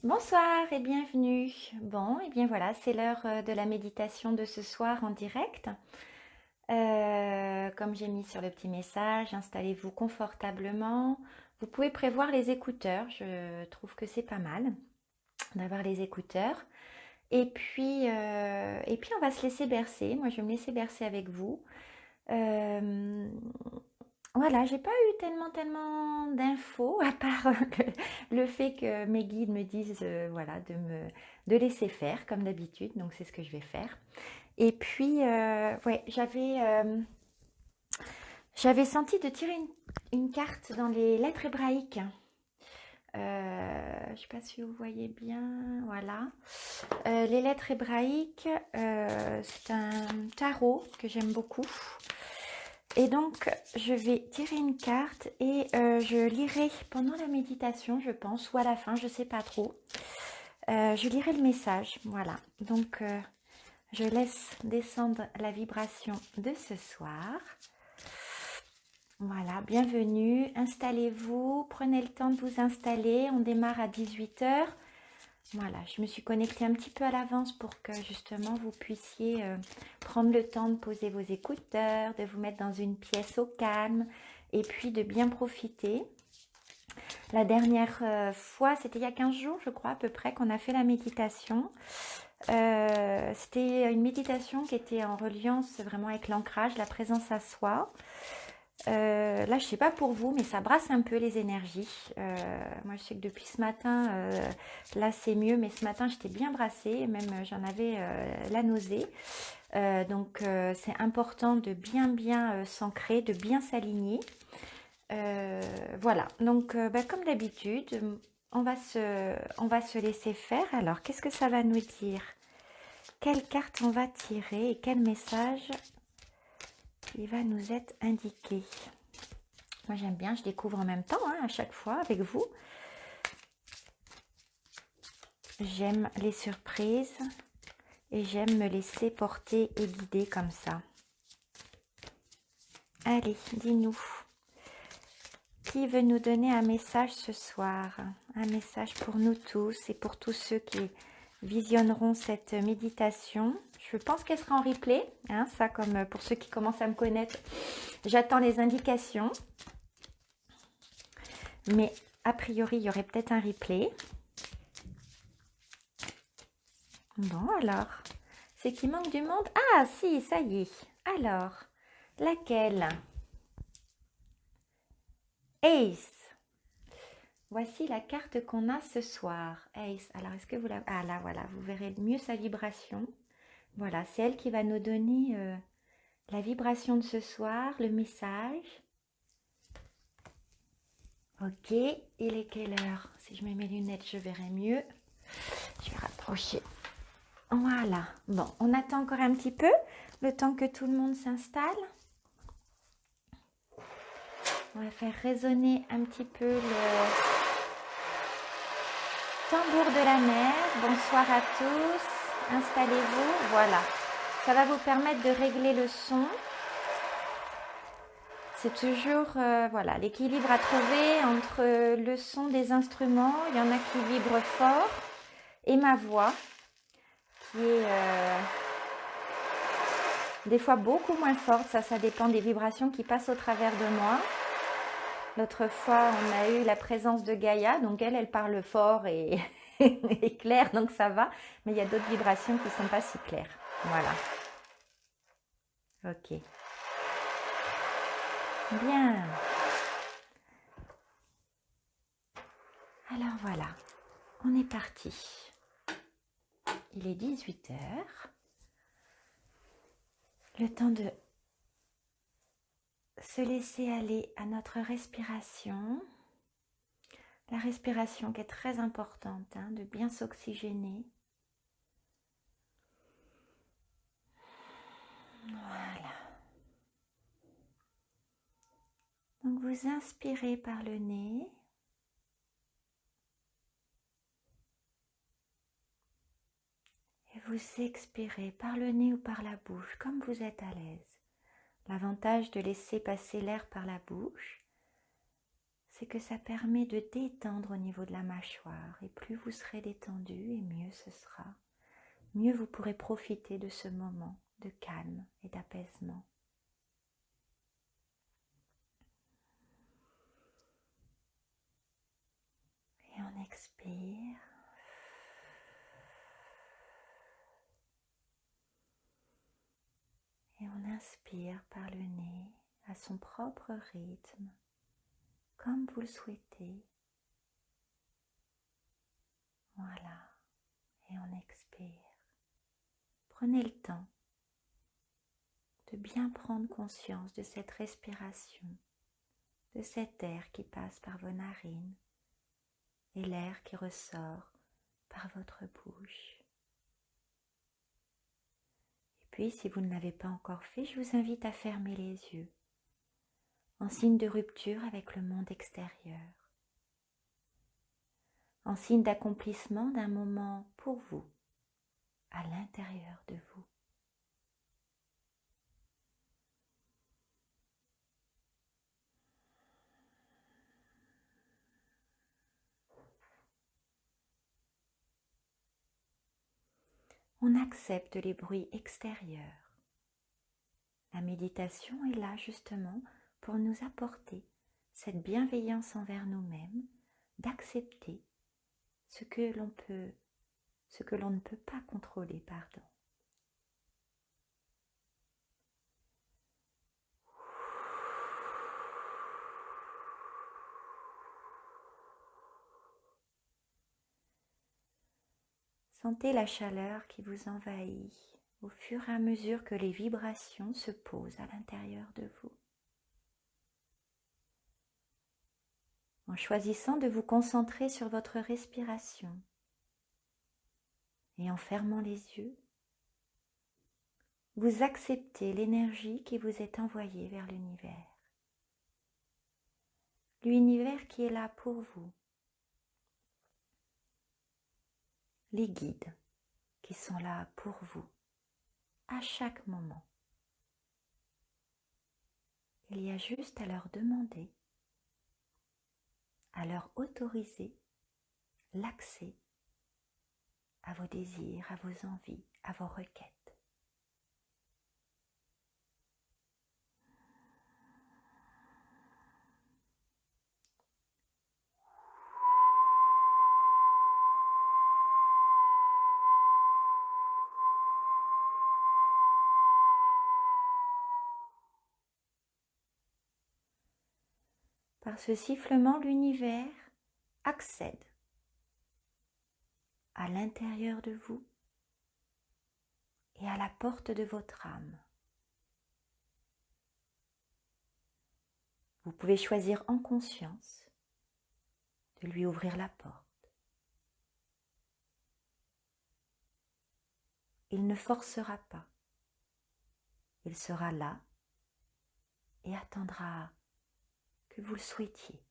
Bonsoir et bienvenue. Bon, et bien voilà, c'est l'heure de la méditation de ce soir en direct. Comme j'ai mis sur le petit message, installez-vous confortablement. Vous pouvez prévoir les écouteurs, je trouve que c'est pas mal d'avoir les écouteurs. Et puis on va se laisser bercer. Moi, je vais me laisser bercer avec vous. Euh, voilà, j'ai pas eu tellement d'infos à part le fait que mes guides me disent voilà de laisser faire comme d'habitude, donc c'est ce que je vais faire. Et puis ouais, j'avais senti de tirer une carte dans les lettres hébraïques. Je sais pas si vous voyez bien, voilà. Les lettres hébraïques, c'est un tarot que j'aime beaucoup. Et donc, je vais tirer une carte et je lirai pendant la méditation, je pense, ou à la fin, je ne sais pas trop. Je lirai le message, voilà. Donc, je laisse descendre la vibration de ce soir. Voilà, bienvenue, installez-vous, prenez le temps de vous installer. On démarre à 18 heures. Voilà, je me suis connectée un petit peu à l'avance pour que justement vous puissiez prendre le temps de poser vos écouteurs, de vous mettre dans une pièce au calme et puis de bien profiter. La dernière fois, c'était il y a 15 jours, je crois, à peu près, qu'on a fait la méditation. C'était une méditation qui était en reliance vraiment avec l'ancrage, la présence à soi. Là, je sais pas pour vous, mais ça brasse un peu les énergies. Moi, je sais que depuis ce matin, là, c'est mieux, mais ce matin, j'étais bien brassée, et même j'en avais la nausée. Donc, c'est important de bien s'ancrer, de bien s'aligner. Voilà, donc comme d'habitude, on va se laisser faire. Alors, qu'est-ce que ça va nous dire? Quelle carte on va tirer et quel message il va nous être indiqué? Moi, j'aime bien, je découvre en même temps, hein, à chaque fois avec vous. J'aime les surprises et j'aime me laisser porter et guider comme ça. Allez, dis-nous. Qui veut nous donner un message ce soir? Un message pour nous tous et pour tous ceux qui visionneront cette méditation. Je pense qu'elle sera en replay, hein, ça comme pour ceux qui commencent à me connaître. J'attends les indications. Mais a priori, il y aurait peut-être un replay. Bon, alors, c'est qu'il manque du monde. Ah, si, ça y est. Alors, laquelle? Ace. Voici la carte qu'on a ce soir. Ace. Alors, est-ce que vous la... Ah, là, voilà. Vous verrez mieux sa vibration. Voilà, c'est elle qui va nous donner la vibration de ce soir, le message. Ok, il est quelle heure? Si je mets mes lunettes, je verrai mieux. Je vais rapprocher. Voilà. Bon, on attend encore un petit peu, le temps que tout le monde s'installe. On va faire résonner un petit peu le tambour de la mer. Bonsoir à tous. Installez-vous. Voilà. Ça va vous permettre de régler le son. C'est toujours voilà, l'équilibre à trouver entre le son des instruments. Il y en a qui vibrent fort et ma voix qui est des fois beaucoup moins forte. Ça dépend des vibrations qui passent au travers de moi. L'autre fois, on a eu la présence de Gaïa, donc elle parle fort et, et clair, donc ça va. Mais il y a d'autres vibrations qui ne sont pas si claires. Voilà. Ok. Bien. Alors voilà, on est parti. Il est 18 heures. Le temps de se laisser aller à notre respiration. La respiration qui est très importante, hein, de bien s'oxygéner. Voilà. Donc vous inspirez par le nez. Et vous expirez par le nez ou par la bouche, comme vous êtes à l'aise. L'avantage de laisser passer l'air par la bouche, c'est que ça permet de détendre au niveau de la mâchoire. Et plus vous serez détendu, et mieux ce sera. Mieux vous pourrez profiter de ce moment de calme et d'apaisement. Et on expire. Et on inspire par le nez à son propre rythme, comme vous le souhaitez. Voilà. Et on expire. Prenez le temps de bien prendre conscience de cette respiration, de cet air qui passe par vos narines et l'air qui ressort par votre bouche. Et puis, si vous ne l'avez pas encore fait, je vous invite à fermer les yeux, en signe de rupture avec le monde extérieur, en signe d'accomplissement d'un moment pour vous, à l'intérieur de vous. On accepte les bruits extérieurs. La méditation est là justement pour nous apporter cette bienveillance envers nous-mêmes, d'accepter ce que l'on ne peut pas contrôler, pardon. Sentez la chaleur qui vous envahit au fur et à mesure que les vibrations se posent à l'intérieur de vous. En choisissant de vous concentrer sur votre respiration et en fermant les yeux, vous acceptez l'énergie qui vous est envoyée vers l'univers. L'univers qui est là pour vous. Les guides qui sont là pour vous à chaque moment. Il y a juste à leur demander, à leur autoriser l'accès à vos désirs, à vos envies, à vos requêtes. Par ce sifflement, l'univers accède à l'intérieur de vous et à la porte de votre âme. Vous pouvez choisir en conscience de lui ouvrir la porte. Il ne forcera pas. Il sera là et attendra que vous le souhaitiez.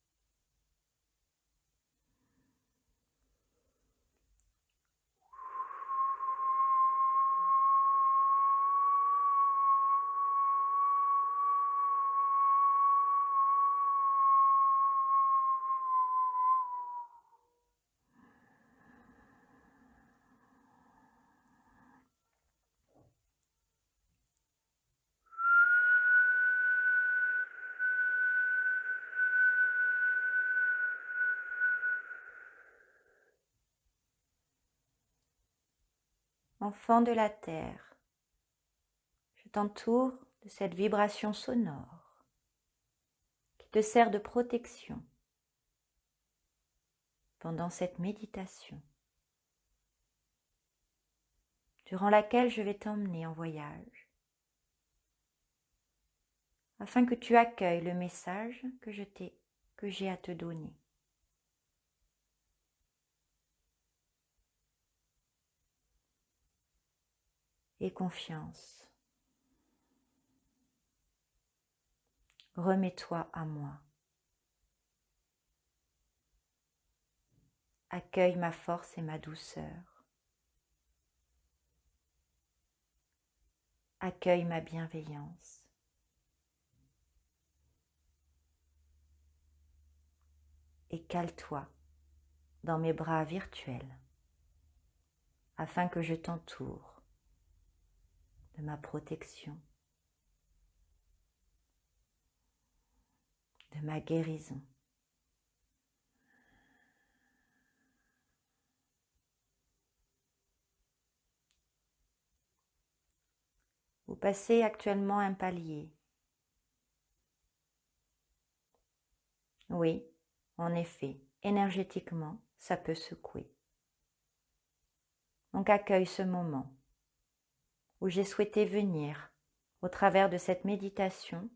Enfant de la terre, je t'entoure de cette vibration sonore qui te sert de protection pendant cette méditation, durant laquelle je vais t'emmener en voyage, afin que tu accueilles le message que j'ai à te donner. Et confiance. Remets-toi à moi. Accueille ma force et ma douceur. Accueille ma bienveillance. et cale-toi dans mes bras virtuels afin que je t'entoure de ma protection, de ma guérison. Vous passez actuellement un palier. Oui, en effet, énergétiquement, ça peut secouer. Donc accueille ce moment où j'ai souhaité venir au travers de cette méditation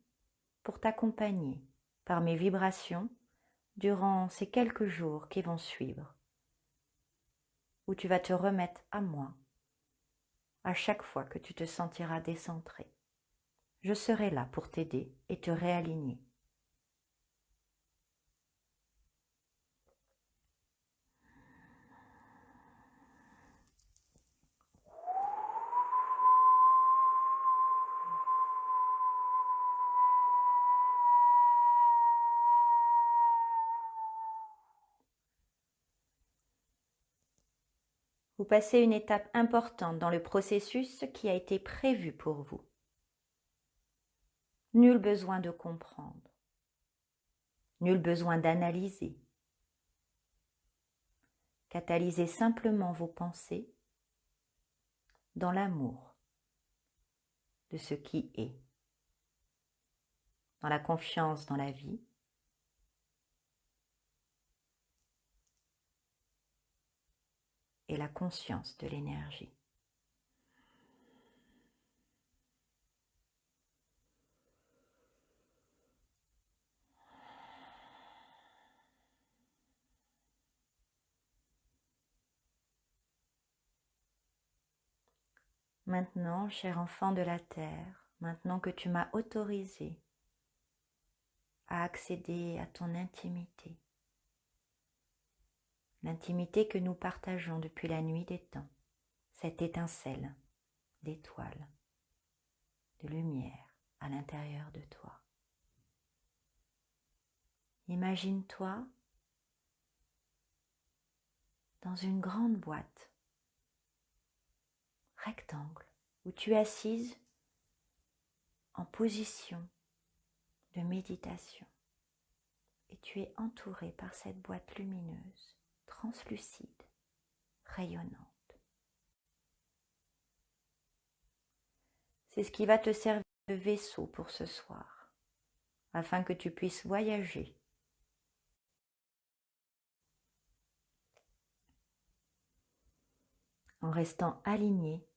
pour t'accompagner par mes vibrations durant ces quelques jours qui vont suivre, où tu vas te remettre à moi à chaque fois que tu te sentiras décentré. Je serai là pour t'aider et te réaligner. Vous passez une étape importante dans le processus qui a été prévu pour vous. Nul besoin de comprendre, nul besoin d'analyser. Catalysez simplement vos pensées dans l'amour de ce qui est, dans la confiance dans la vie, et la conscience de l'énergie. Maintenant, cher enfant de la terre, maintenant que tu m'as autorisé à accéder à ton intimité, l'intimité que nous partageons depuis la nuit des temps, cette étincelle d'étoiles, de lumière à l'intérieur de toi. Imagine-toi dans une grande boîte rectangle où tu es assise en position de méditation et tu es entourée par cette boîte lumineuse, translucide, rayonnante. C'est ce qui va te servir de vaisseau pour ce soir, afin que tu puisses voyager en restant aligné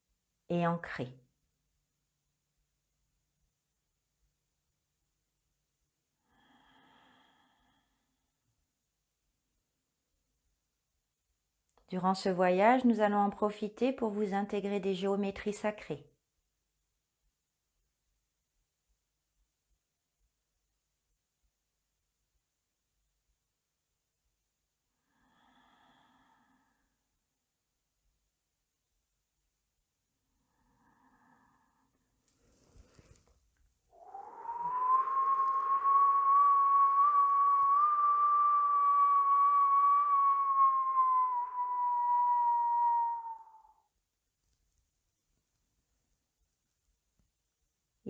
et ancré. Durant ce voyage, nous allons en profiter pour vous intégrer des géométries sacrées.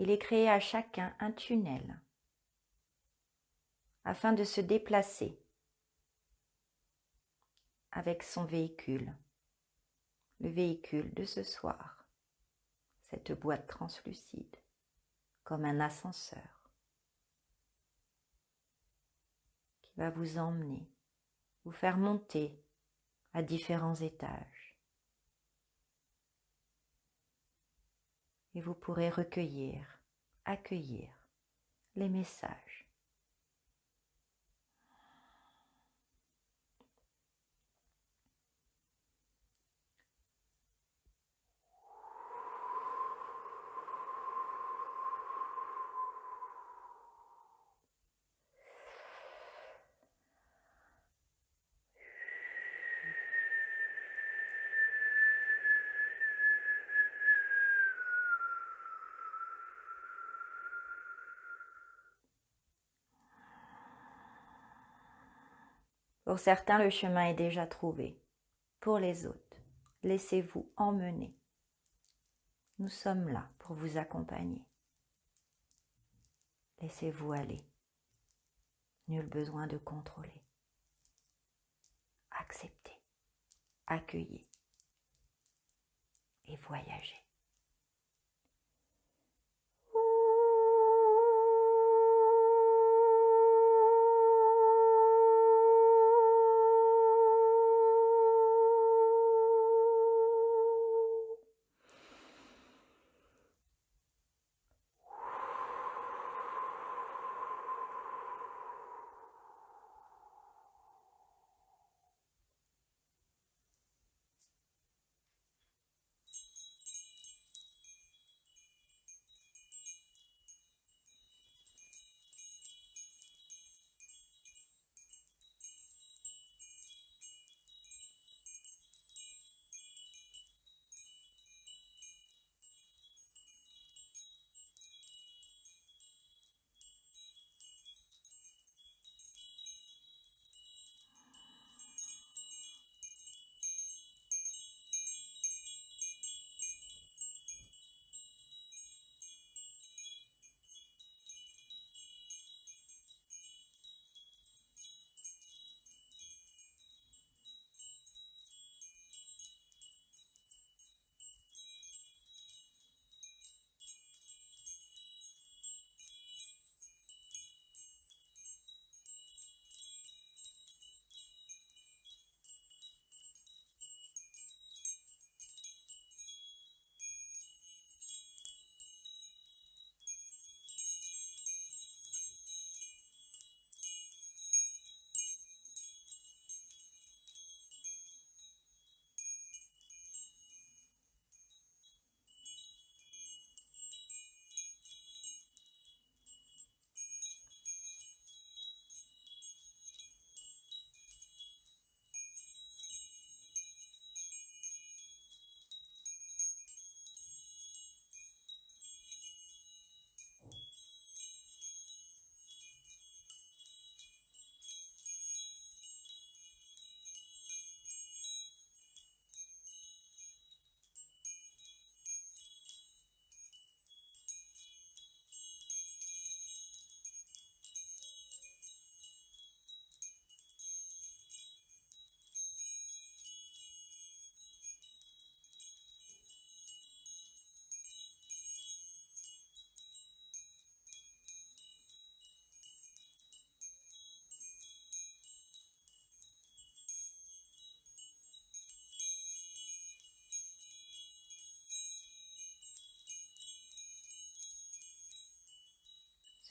Il est créé à chacun un tunnel afin de se déplacer avec son véhicule, le véhicule de ce soir, cette boîte translucide, comme un ascenseur qui va vous emmener, vous faire monter à différents étages. Et vous pourrez recueillir, accueillir les messages. Pour certains, le chemin est déjà trouvé. Pour les autres, laissez-vous emmener. Nous sommes là pour vous accompagner. Laissez-vous aller. Nul besoin de contrôler. Acceptez, accueillez et voyagez.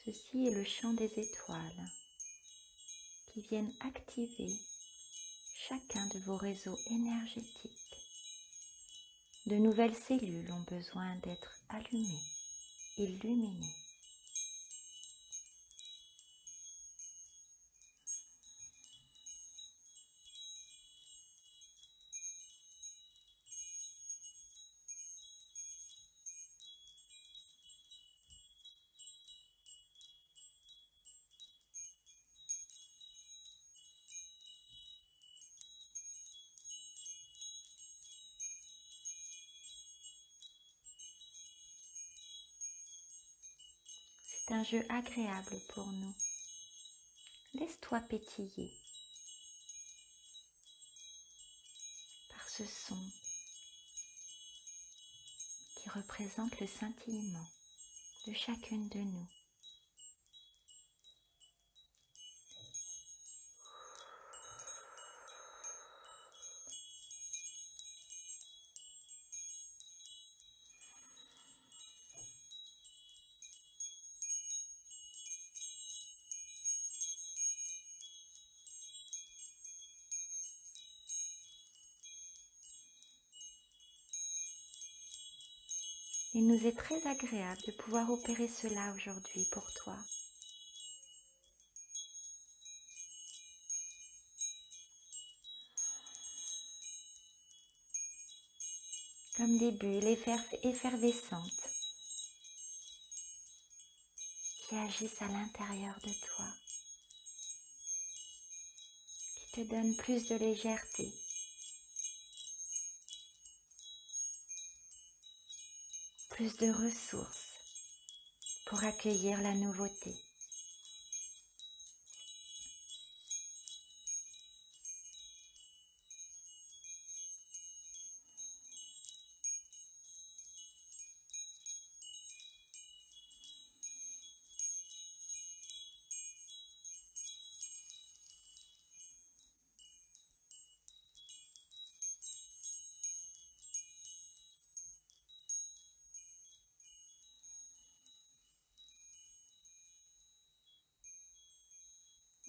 Ceci est le chant des étoiles qui viennent activer chacun de vos réseaux énergétiques. De nouvelles cellules ont besoin d'être allumées, illuminées. C'est un jeu agréable pour nous. Laisse-toi pétiller par ce son qui représente le scintillement de chacune de nous. Il nous est très agréable de pouvoir opérer cela aujourd'hui pour toi. Comme des bulles effervescentes qui agissent à l'intérieur de toi, qui te donne plus de légèreté. Plus de ressources pour accueillir la nouveauté.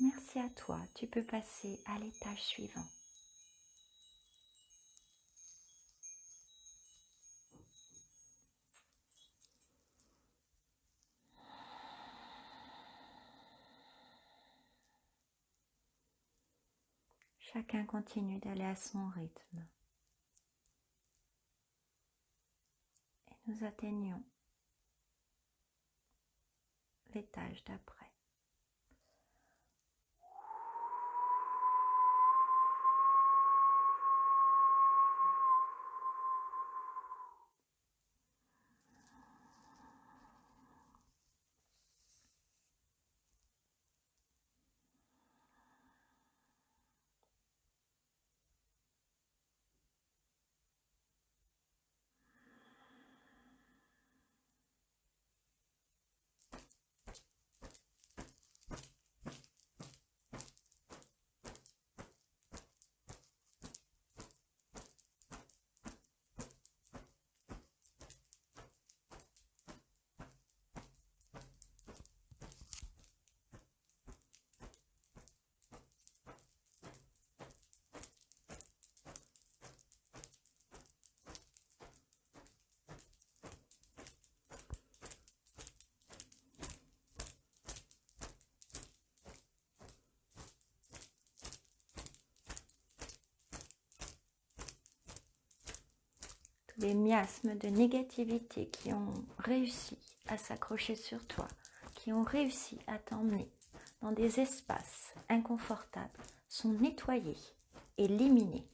Merci à toi, tu peux passer à l'étage suivant. Chacun continue d'aller à son rythme. Et nous atteignons l'étage d'après. Les miasmes de négativité qui ont réussi à s'accrocher sur toi, qui ont réussi à t'emmener dans des espaces inconfortables, sont nettoyés, éliminés.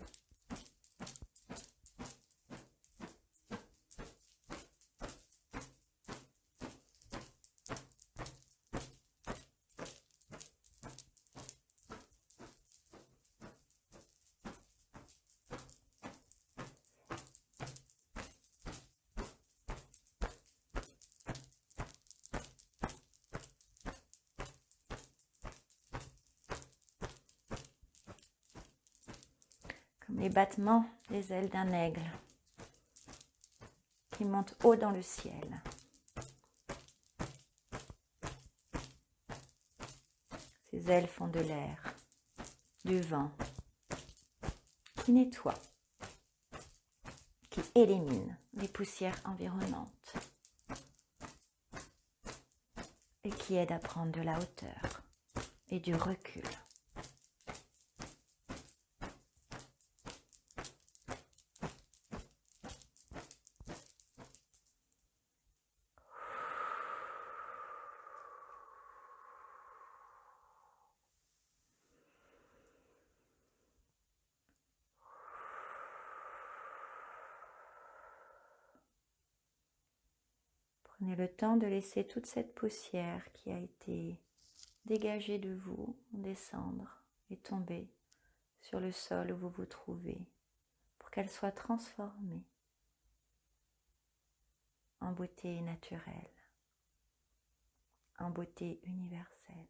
Comme les battements des ailes d'un aigle qui monte haut dans le ciel. Ces ailes font de l'air, du vent, qui nettoie, qui élimine les poussières environnantes et qui aide à prendre de la hauteur et du recul. Prenez le temps de laisser toute cette poussière qui a été dégagée de vous descendre et tomber sur le sol où vous vous trouvez pour qu'elle soit transformée en beauté naturelle, en beauté universelle.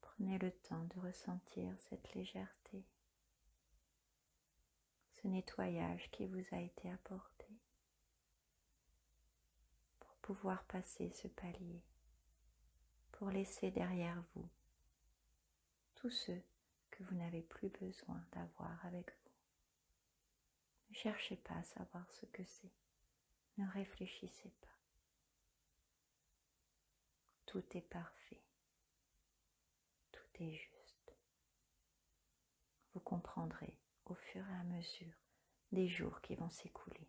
Prenez le temps de ressentir cette légèreté, ce nettoyage qui vous a été apporté pour pouvoir passer ce palier, pour laisser derrière vous tous ceux que vous n'avez plus besoin d'avoir avec vous. Ne cherchez pas à savoir ce que c'est, ne réfléchissez pas. Tout est parfait, tout est juste. Vous comprendrez au fur et à mesure des jours qui vont s'écouler.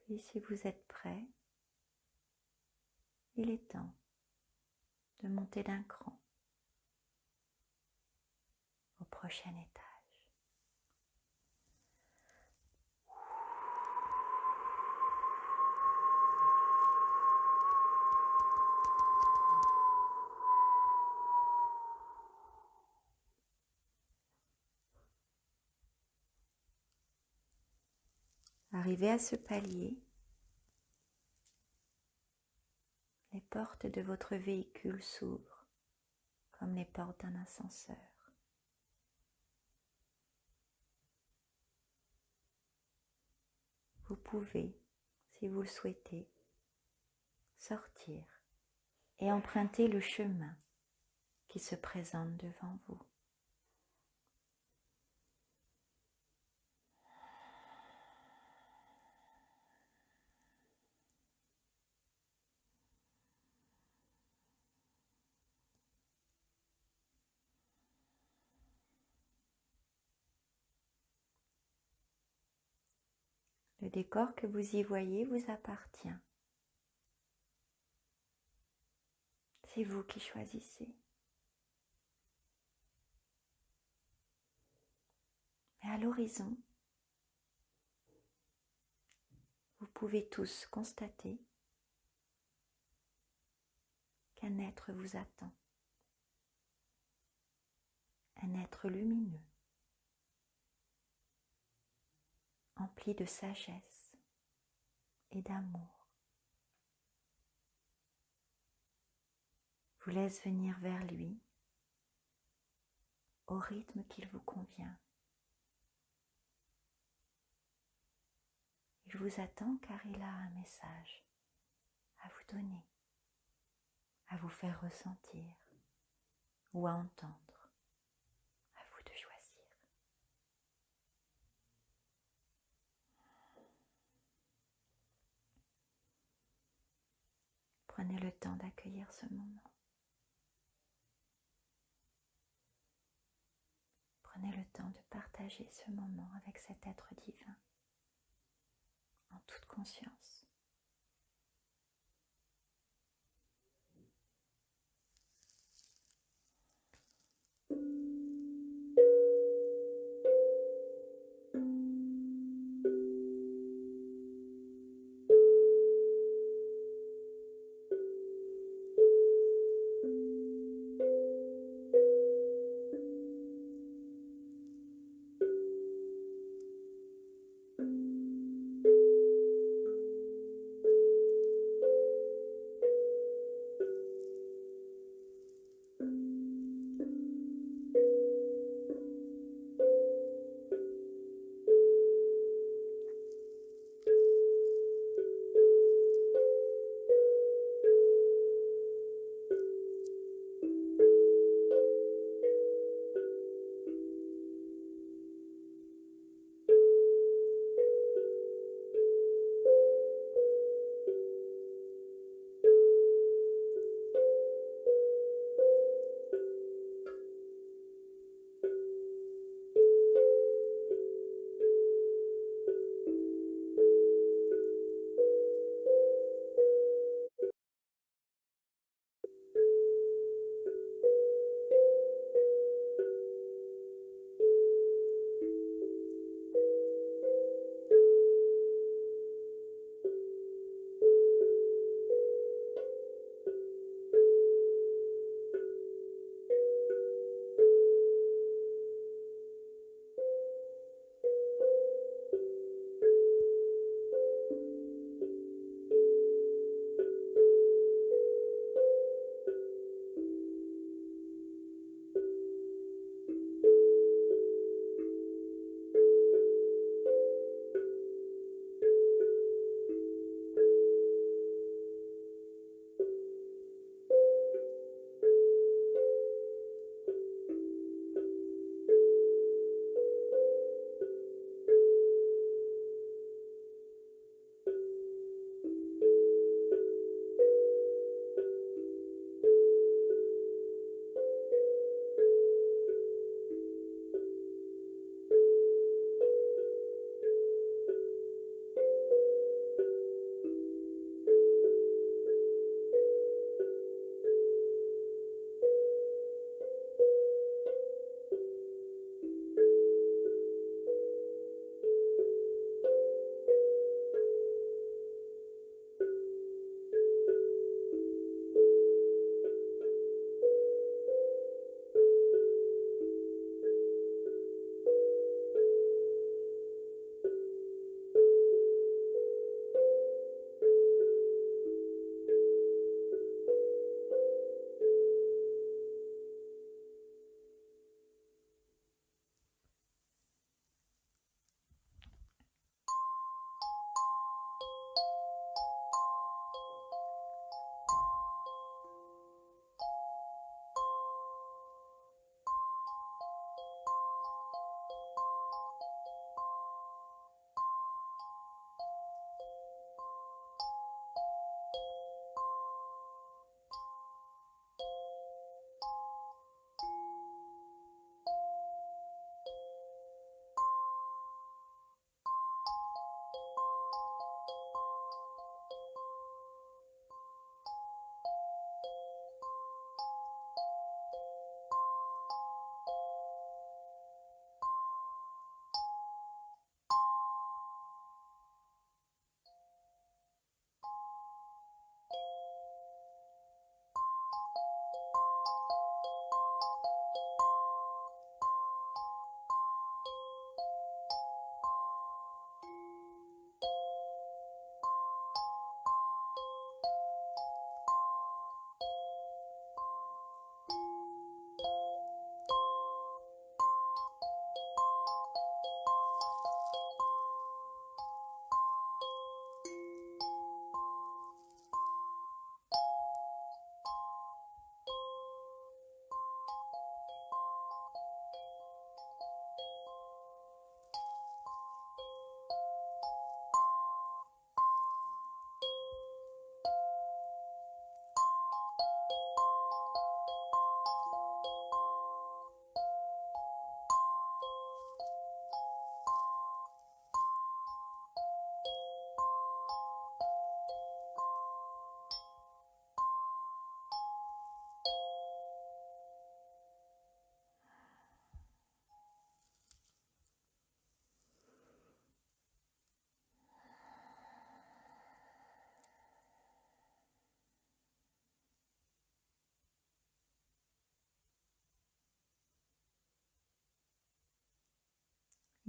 Puis si vous êtes prêt, il est temps de monter d'un cran au prochain étage. Arrivé à ce palier, les portes de votre véhicule s'ouvrent comme les portes d'un ascenseur. Vous pouvez, si vous le souhaitez, sortir et emprunter le chemin qui se présente devant vous. Le décor que vous y voyez vous appartient. C'est vous qui choisissez. Mais à l'horizon, vous pouvez tous constater qu'un être vous attend. Un être lumineux, empli de sagesse et d'amour, vous laisse venir vers lui au rythme qu'il vous convient. Il vous attend car il a un message à vous donner, à vous faire ressentir ou à entendre. À vous de choisir. Prenez le temps d'accueillir ce moment. Prenez le temps de partager ce moment avec cet être divin en toute conscience.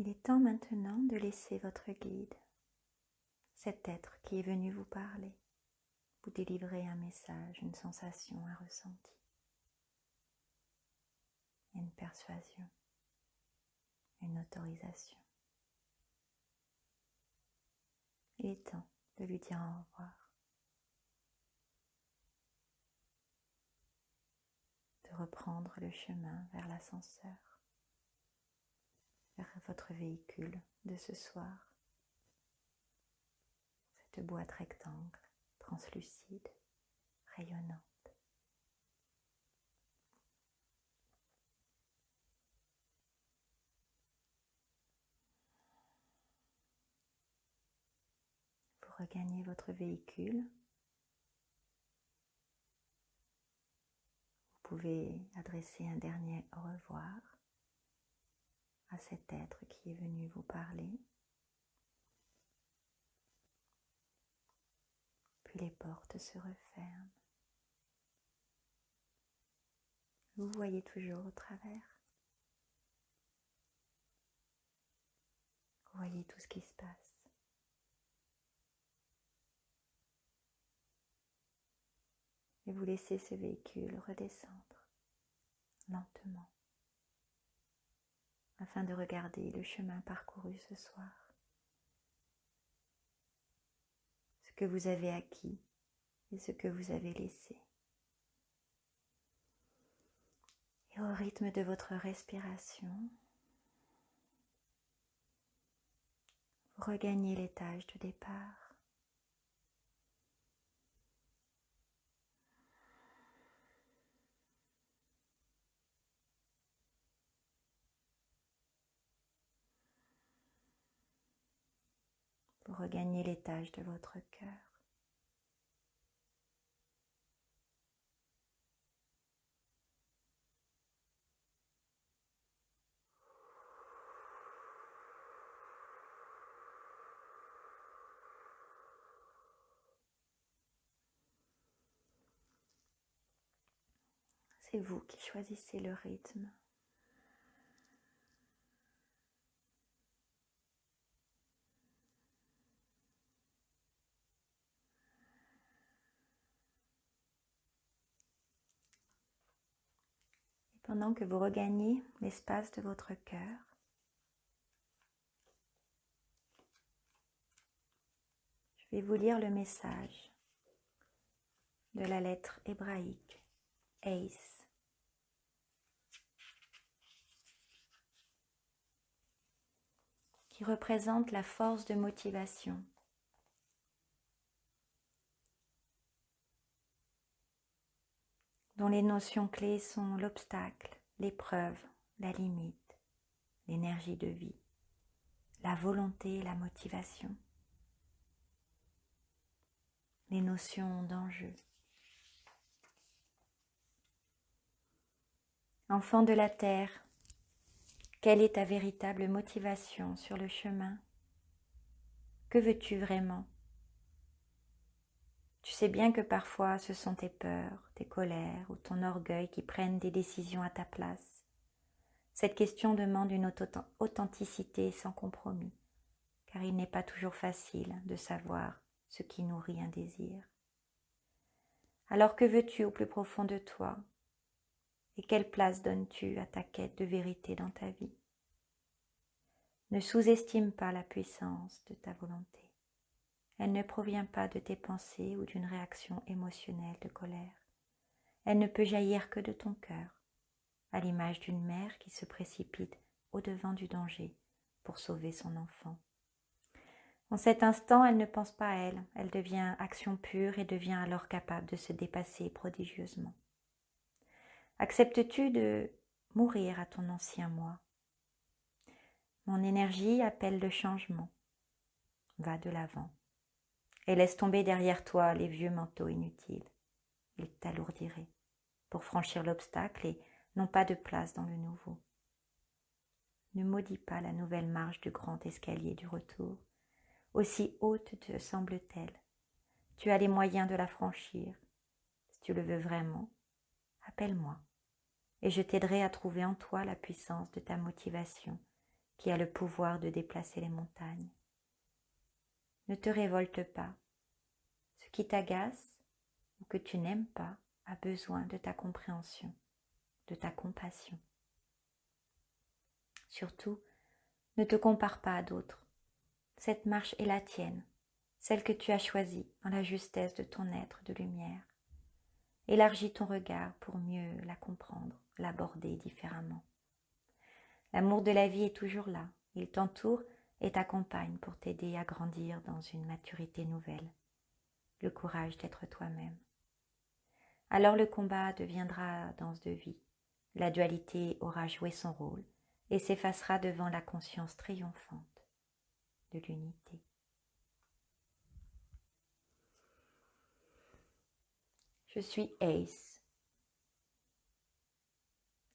Il est temps maintenant de laisser votre guide, cet être qui est venu vous parler, vous délivrer un message, une sensation, un ressenti, une persuasion, une autorisation. Il est temps de lui dire au revoir, de reprendre le chemin vers l'ascenseur, vers votre véhicule de ce soir, cette boîte rectangle, translucide, rayonnante. Vous regagnez votre véhicule. Vous pouvez adresser un dernier au revoir à cet être qui est venu vous parler. Puis les portes se referment. Vous voyez toujours au travers. Vous voyez tout ce qui se passe. Et vous laissez ce véhicule redescendre lentement afin de regarder le chemin parcouru ce soir. Ce que vous avez acquis et ce que vous avez laissé. Et au rythme de votre respiration, vous regagnez l'étage de départ. Vous regagnez l'étage de votre cœur. C'est vous qui choisissez le rythme. Et pendant que vous regagnez l'espace de votre cœur, je vais vous lire le message de la lettre hébraïque Ace. Qui représente la force de motivation. Dont les notions clés sont l'obstacle, l'épreuve, la limite, l'énergie de vie, la volonté et la motivation. Les notions d'enjeu. Enfant de la terre, quelle est ta véritable motivation sur le chemin? Que veux-tu vraiment? Tu sais bien que parfois ce sont tes peurs, tes colères ou ton orgueil qui prennent des décisions à ta place. Cette question demande une authenticité sans compromis, car il n'est pas toujours facile de savoir ce qui nourrit un désir. Alors que veux-tu au plus profond de toi? Et quelle place donnes-tu à ta quête de vérité dans ta vie? Ne sous-estime pas la puissance de ta volonté. Elle ne provient pas de tes pensées ou d'une réaction émotionnelle de colère. Elle ne peut jaillir que de ton cœur, à l'image d'une mère qui se précipite au-devant du danger pour sauver son enfant. En cet instant, elle ne pense pas à elle, elle devient action pure et devient alors capable de se dépasser prodigieusement. Acceptes-tu de mourir à ton ancien moi? Mon énergie appelle le changement. Va de l'avant et laisse tomber derrière toi les vieux manteaux inutiles. Ils t'alourdiraient pour franchir l'obstacle et n'ont pas de place dans le nouveau. Ne maudis pas la nouvelle marche du grand escalier du retour. Aussi haute te semble-t-elle. Tu as les moyens de la franchir. Si tu le veux vraiment, appelle-moi et je t'aiderai à trouver en toi la puissance de ta motivation qui a le pouvoir de déplacer les montagnes. Ne te révolte pas. Ce qui t'agace ou que tu n'aimes pas a besoin de ta compréhension, de ta compassion. Surtout, ne te compare pas à d'autres. Cette marche est la tienne, celle que tu as choisie dans la justesse de ton être de lumière. Élargis ton regard pour mieux la comprendre, l'aborder différemment. L'amour de la vie est toujours là. Il t'entoure et t'accompagne pour t'aider à grandir dans une maturité nouvelle. Le courage d'être toi-même. Alors le combat deviendra danse de vie. La dualité aura joué son rôle et s'effacera devant la conscience triomphante de l'unité. Je suis Ace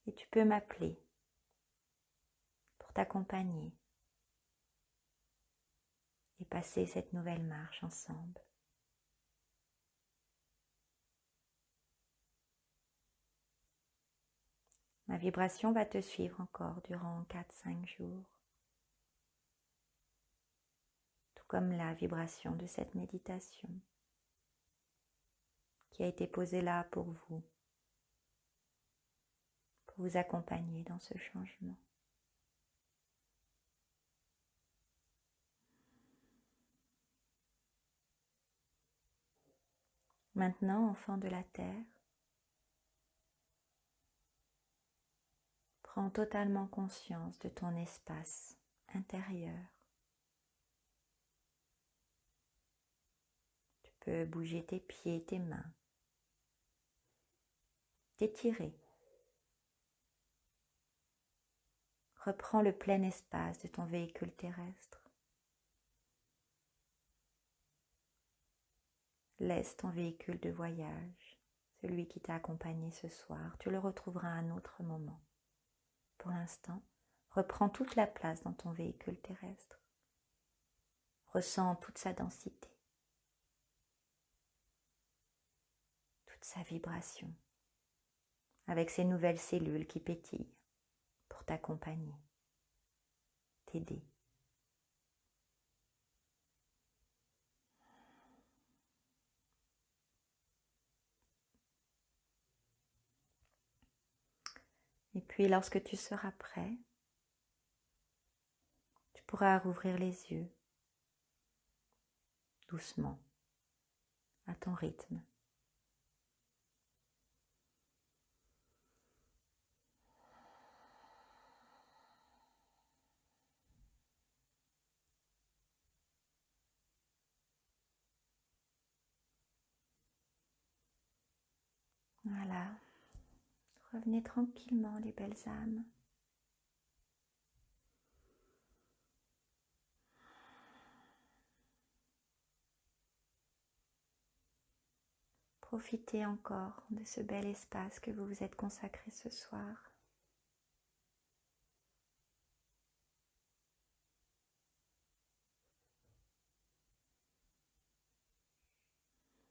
et tu peux m'appeler pour t'accompagner et passer cette nouvelle marche ensemble. Ma vibration va te suivre encore durant 4-5 jours, tout comme la vibration de cette méditation qui a été posée là pour vous accompagner dans ce changement. Maintenant, enfant de la terre, prends totalement conscience de ton espace intérieur. Tu peux bouger tes pieds, tes mains, t'étirer. Reprends le plein espace de ton véhicule terrestre. Laisse ton véhicule de voyage, celui qui t'a accompagné ce soir. Tu le retrouveras à un autre moment. Pour l'instant, reprends toute la place dans ton véhicule terrestre. Ressens toute sa densité, toute sa vibration, avec ces nouvelles cellules qui pétillent pour t'accompagner, t'aider. Et puis lorsque tu seras prêt, tu pourras rouvrir les yeux doucement, à ton rythme. Voilà, revenez tranquillement les belles âmes. Profitez encore de ce bel espace que vous vous êtes consacré ce soir.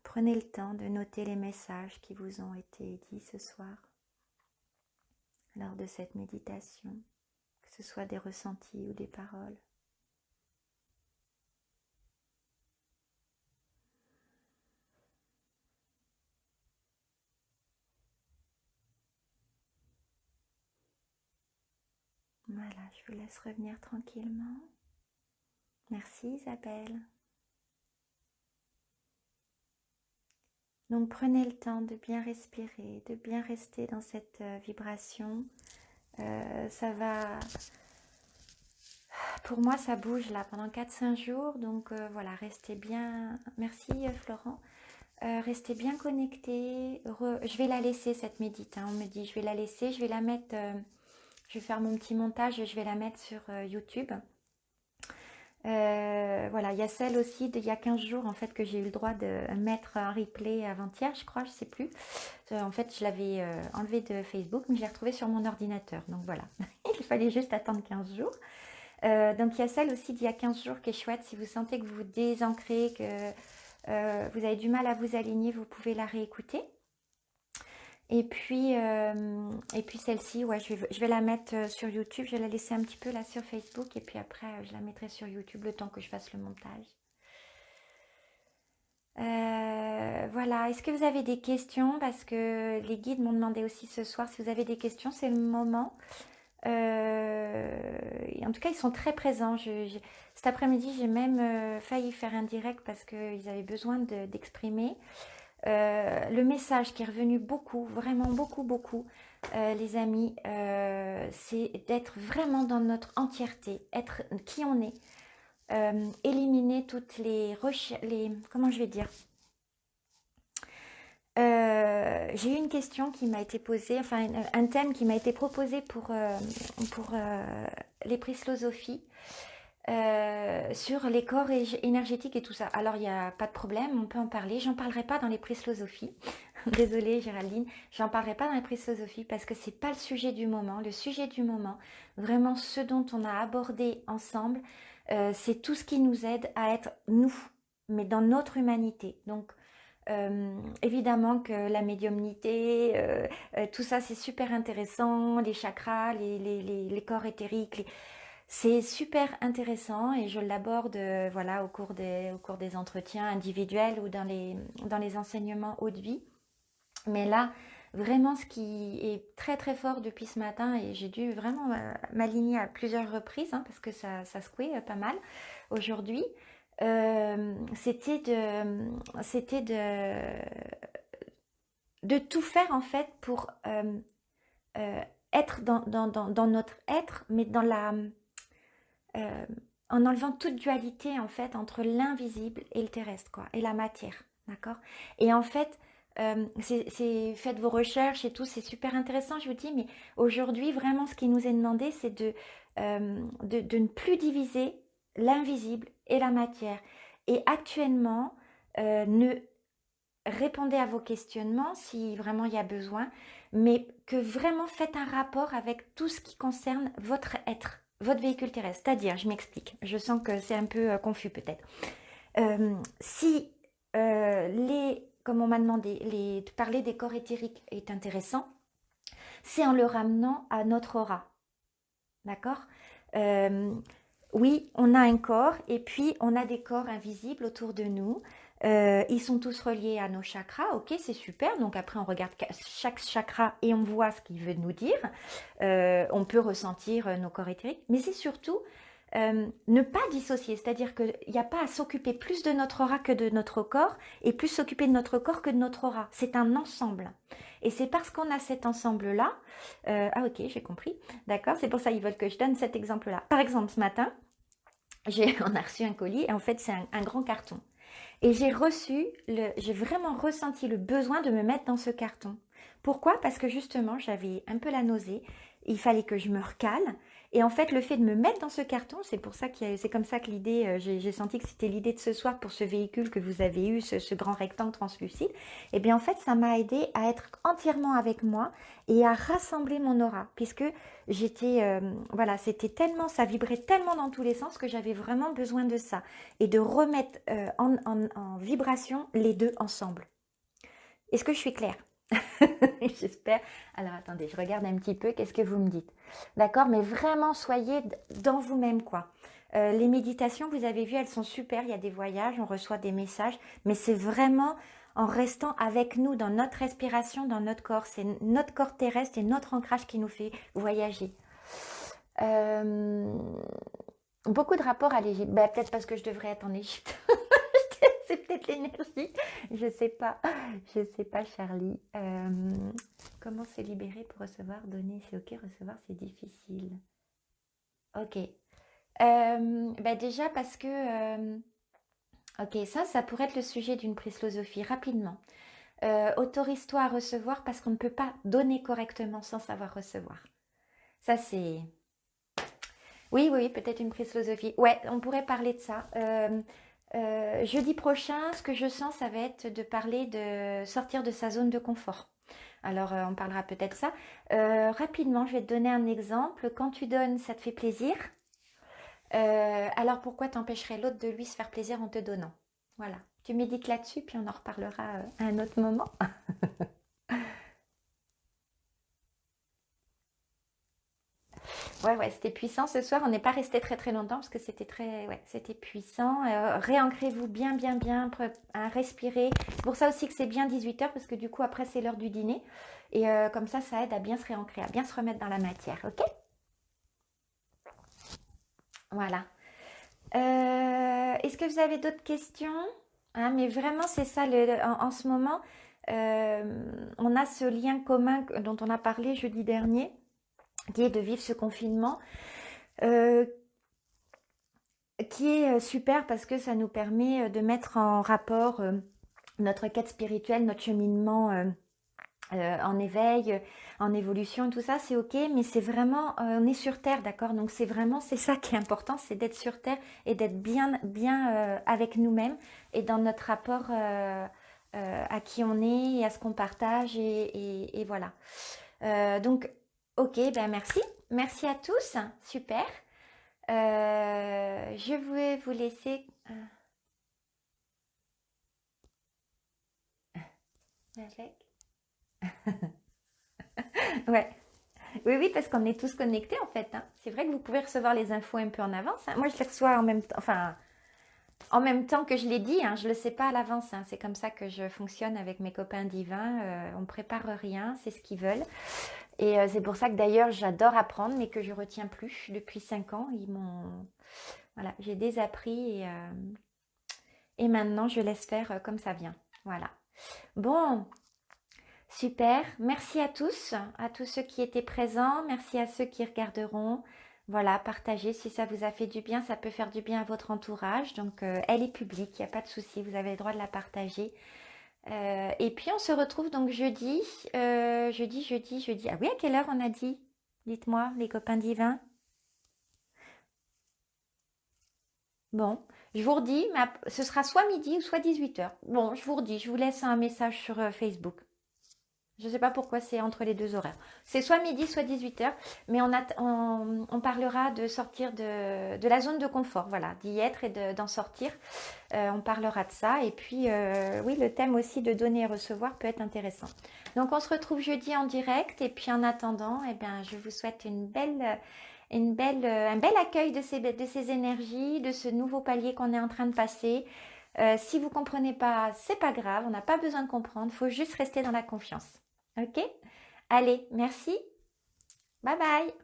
Prenez le temps de noter les messages qui vous ont été dits ce soir lors de cette méditation, que ce soit des ressentis ou des paroles. Voilà, je vous laisse revenir tranquillement. Merci Isabelle. Donc prenez le temps de bien respirer, de bien rester dans cette vibration. Ça va... Pour moi, ça bouge là pendant 4-5 jours. Donc voilà, restez bien... Merci Florent. Restez bien connectés. Je vais la laisser cette médite. On me dit, je vais la laisser. Je vais la mettre... je vais faire mon petit montage et je vais la mettre sur YouTube. Voilà, il y a celle aussi d'il y a 15 jours en fait que j'ai eu le droit de mettre un replay avant-hier, je crois, je sais plus. En fait, je l'avais enlevé de Facebook, mais je l'ai retrouvé sur mon ordinateur. Donc voilà, il fallait juste attendre 15 jours. Donc il y a celle aussi d'il y a 15 jours qui est chouette. Si vous sentez que vous vous désancrez, que vous avez du mal à vous aligner, vous pouvez la réécouter. Et puis celle-ci, ouais, je vais la mettre sur YouTube. Je vais la laisser un petit peu là sur Facebook. Et puis après, je la mettrai sur YouTube le temps que je fasse le montage. Voilà. Est-ce que vous avez des questions? Parce que les guides m'ont demandé aussi ce soir si vous avez des questions. C'est le moment. Et en tout cas, ils sont très présents. Cet après-midi, j'ai même failli faire un direct parce qu'ils avaient besoin d'exprimer. Le message qui est revenu beaucoup, vraiment beaucoup, beaucoup, les amis, c'est d'être vraiment dans notre entièreté, être qui on est, éliminer toutes comment je vais dire, j'ai eu une question qui m'a été posée, enfin un thème qui m'a été proposé pour les prisosophies sur les corps énergétiques et tout ça. Alors il n'y a pas de problème, on peut en parler. J'en parlerai pas dans les prisosophies. Désolée Géraldine, j'en parlerai pas dans les prisosophies parce que c'est pas le sujet du moment. Le sujet du moment, vraiment ce dont on a abordé ensemble, c'est tout ce qui nous aide à être nous, mais dans notre humanité. Donc évidemment que la médiumnité, tout ça c'est super intéressant, les chakras, les corps éthériques, c'est super intéressant et je l'aborde voilà, au cours des entretiens individuels ou dans les enseignements haute vie. Mais là, vraiment ce qui est très très fort depuis ce matin, et j'ai dû vraiment m'aligner à plusieurs reprises, hein, parce que ça secouait pas mal aujourd'hui, c'était de tout faire en fait pour être dans notre être, mais en enlevant toute dualité en fait entre l'invisible et le terrestre, quoi, et la matière, d'accord. Et en fait, faites vos recherches et tout, c'est super intéressant, je vous dis, mais aujourd'hui, vraiment, ce qui nous est demandé, c'est de ne plus diviser l'invisible et la matière. Et actuellement, ne répondez à vos questionnements si vraiment il y a besoin, mais que vraiment faites un rapport avec tout ce qui concerne votre être, votre véhicule terrestre. C'est-à-dire, je m'explique, je sens que c'est un peu confus peut-être. Si comme on m'a demandé, de parler des corps éthériques est intéressant, c'est en le ramenant à notre aura. D'accord. Oui, on a un corps et puis on a des corps invisibles autour de nous. Ils sont tous reliés à nos chakras, ok, c'est super. Donc après, on regarde chaque chakra et on voit ce qu'il veut nous dire. On peut ressentir nos corps éthériques, mais c'est surtout ne pas dissocier, c'est-à-dire qu'il n'y a pas à s'occuper plus de notre aura que de notre corps et plus s'occuper de notre corps que de notre aura. C'est un ensemble. Et c'est parce qu'on a cet ensemble-là, ah ok, j'ai compris, d'accord, c'est pour ça qu'ils veulent que je donne cet exemple-là. Par exemple, ce matin, on a reçu un colis et en fait c'est un grand carton. Et j'ai vraiment ressenti le besoin de me mettre dans ce carton. Pourquoi? Parce que justement, j'avais un peu la nausée. Il fallait que je me recale. Et en fait, le fait de me mettre dans ce carton, c'est pour ça c'est comme ça que l'idée, j'ai senti que c'était l'idée de ce soir pour ce véhicule que vous avez eu, ce grand rectangle translucide. Et bien en fait, ça m'a aidé à être entièrement avec moi et à rassembler mon aura. Puisque voilà, c'était tellement, ça vibrait tellement dans tous les sens que j'avais vraiment besoin de ça. Et de remettre en vibration les deux ensemble. Est-ce que je suis claire? J'espère. Alors attendez, je regarde un petit peu, qu'est-ce que vous me dites? D'accord, mais vraiment soyez dans vous-même, quoi. Les méditations, vous avez vu, elles sont super, il y a des voyages, on reçoit des messages, mais c'est vraiment en restant avec nous, dans notre respiration, dans notre corps. C'est notre corps terrestre et notre ancrage qui nous fait voyager. Beaucoup de rapports à l'Égypte. Bah, peut-être parce que je devrais être en Égypte. C'est peut-être l'énergie. Je sais pas. Je sais pas, Charlie. Comment se libérer pour recevoir, donner? C'est ok, recevoir, c'est difficile. Ok. Bah déjà parce que... ok, ça pourrait être le sujet d'une philosophie rapidement. Autorise-toi à recevoir parce qu'on ne peut pas donner correctement sans savoir recevoir. Ça, c'est... Oui, oui, peut-être une philosophie. Ouais, on pourrait parler de ça. Jeudi prochain, ce que je sens, ça va être de parler de sortir de sa zone de confort. Alors, on parlera peut-être ça. Rapidement, je vais te donner un exemple. Quand tu donnes, ça te fait plaisir. Alors, pourquoi t'empêcherais l'autre de lui se faire plaisir en te donnant? Voilà. Tu médites là-dessus, puis on en reparlera à un autre moment. c'était puissant ce soir. On n'est pas resté très très longtemps parce que c'était ouais, c'était puissant. Réancrez-vous bien, bien, bien, à respirer. C'est pour ça aussi que c'est bien 18 heures parce que du coup après c'est l'heure du dîner. Et comme ça aide à bien se réancrer, à bien se remettre dans la matière. Ok? Voilà. Est-ce que vous avez d'autres questions? Hein, mais vraiment, c'est ça, en ce moment, on a ce lien commun dont on a parlé jeudi dernier, qui est de vivre ce confinement, euh, qui est super parce que ça nous permet de mettre en rapport notre quête spirituelle, notre cheminement en éveil, en évolution, tout ça, c'est ok, mais c'est vraiment, on est sur Terre, d'accord? Donc c'est vraiment, c'est ça qui est important, c'est d'être sur Terre et d'être bien, bien avec nous-mêmes et dans notre rapport à qui on est et à ce qu'on partage et voilà. Donc, ok, ben merci. Merci à tous, super. Je vais vous laisser... avec. Ouais. Oui, oui, parce qu'on est tous connectés en fait, hein. C'est vrai que vous pouvez recevoir les infos un peu en avance, hein. Moi, je les reçois en même temps, enfin, en même temps que je les dis, hein. Je ne le sais pas à l'avance, hein. C'est comme ça que je fonctionne avec mes copains divins. On ne prépare rien, c'est ce qu'ils veulent. Et c'est pour ça que d'ailleurs, j'adore apprendre, mais que je retiens plus depuis 5 ans. Ils m'ont... Voilà, j'ai désappris et maintenant, je laisse faire comme ça vient. Voilà. Bon, super, merci à tous ceux qui étaient présents, merci à ceux qui regarderont. Voilà, partagez si ça vous a fait du bien, ça peut faire du bien à votre entourage. Donc, elle est publique, il n'y a pas de souci, vous avez le droit de la partager. Et puis, on se retrouve donc jeudi. Jeudi. Ah oui, à quelle heure on a dit? Dites-moi, les copains divins. Bon, je vous redis, ce sera soit midi ou soit 18 heures. Bon, je vous redis, je vous laisse un message sur Facebook. Je ne sais pas pourquoi c'est entre les deux horaires. C'est soit midi, soit 18 heures, mais on parlera de sortir de la zone de confort, voilà, d'y être et d'en sortir. On parlera de ça. Et puis, oui, le thème aussi de donner et recevoir peut être intéressant. Donc, on se retrouve jeudi en direct. Et puis, en attendant, eh bien, je vous souhaite un bel accueil de ces énergies, de ce nouveau palier qu'on est en train de passer. Si vous ne comprenez pas, c'est pas grave, on n'a pas besoin de comprendre, il faut juste rester dans la confiance. Ok? Allez, merci. Bye bye.